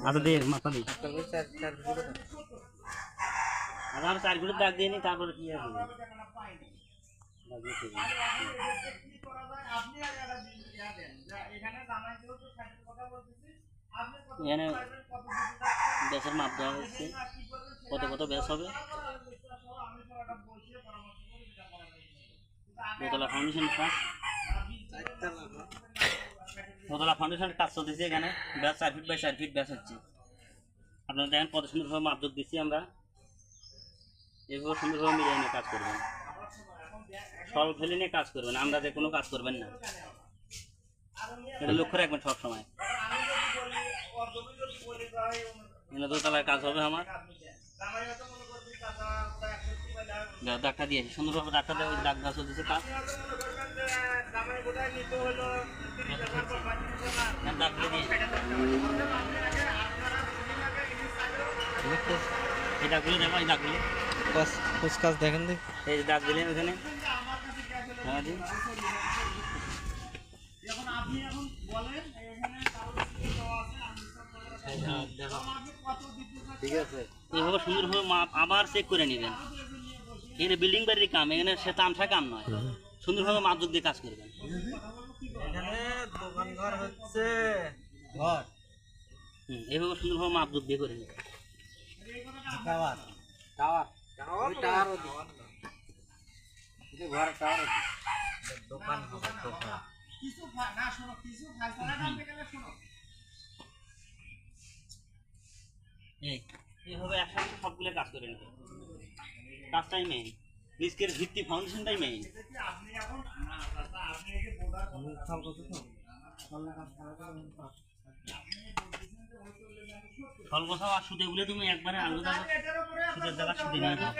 আচ্ছা দে মাথা দিই আমার 4 গুলো দাগ দিয়ে নি তারপরে কি আছে এখানে ব্যাসের মাপ দেওয়া হচ্ছে কত কত ব্যাস হবে দোতলা ফাউন্ডেশন কাজ দোতলা ফাউন্ডেশনের কাজ চলতেছে এখানে ব্যাস 4 ফিট বাই 4 ফিট ব্যাস হচ্ছে আপনারা দেখেন কত সুন্দরভাবে মাপ যোগ দিচ্ছি আমরা এভাবে সুন্দরভাবে মিলিয়ে নিয়ে কাজ করবেন সল ফেলে নিয়ে কাজ করবেন আমরা যে কোনো কাজ করবেন না এটা লক্ষ্য রাখবেন সবসময় দোতলায় কাজ হবে আমার ডাক্তার দিয়েছি সুন্দরভাবে ডাক্তার দেওয়া দাগ দেওয়া চলতেছে কাজ এই দাগগুলো দেখো এই দাগগুলো কাজ দেখেন দেখ এই দাগ দিলেন ওখানে ঠিক আছে এইভাবে সুন্দরভাবে মাপ আবার চেক করে নেবেন এখানে বিল্ডিং বাড়ির কাম এখানে সে তামসা কাম নয় সুন্দরভাবে মাপ যোগ দিয়ে কাজ করবেন এখানে দোকান ঘর হচ্ছে ঘর এইভাবে সুন্দরভাবে মাপ যোগ দিয়ে করে নেবেন টাওয়ার টাওয়ার টাওয়ার টাওয়ার এটা ঘর টাওয়ার দোকান হবে দোকান কিছু না শোনো কিছু ফাইসালা দাম গেলে শোনো এইভাবে একসাথে সবগুলো কাজ করে নেবেন কাজটাই মেইন নিচকের ভিত্তি ফাউন্ডেশনটাই মেইন আপনি এখন আপনি এই যে বোর্ডার সব কত তো সলবসাও আর সুদে বলে তুমি একবারে আলাদা সুদের জায়গা সুদে নিয়ে যাও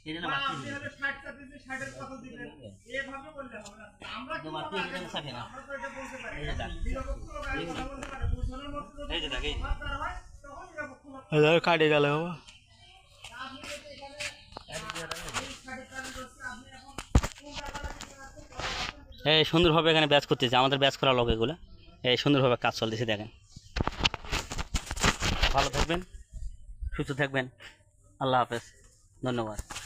এটা না বাকি আপনি হলে 60 টা দিতে 60 এর কত দিবেন এইভাবে বললে হবে না আমরা তো বাকি এটা থাকে না আমরা তো এটা বলতে পারি এই যে দেখ নিরপেক্ষ গাড়ি কথা বলতে পারে বুঝানোর মতো এই যে দেখ এই দরকার হয় তখন নিরপেক্ষ হাজার কাটে গেল বাবা আপনি এখানে এই সুন্দরভাবে এখানে ব্যাচ করতেছে আমাদের ব্যাচ করা লোক এগুলো এই সুন্দরভাবে কাজ চলতেছে দেখেন ভালো থাকবেন সুস্থ থাকবেন আল্লাহ হাফেজ ধন্যবাদ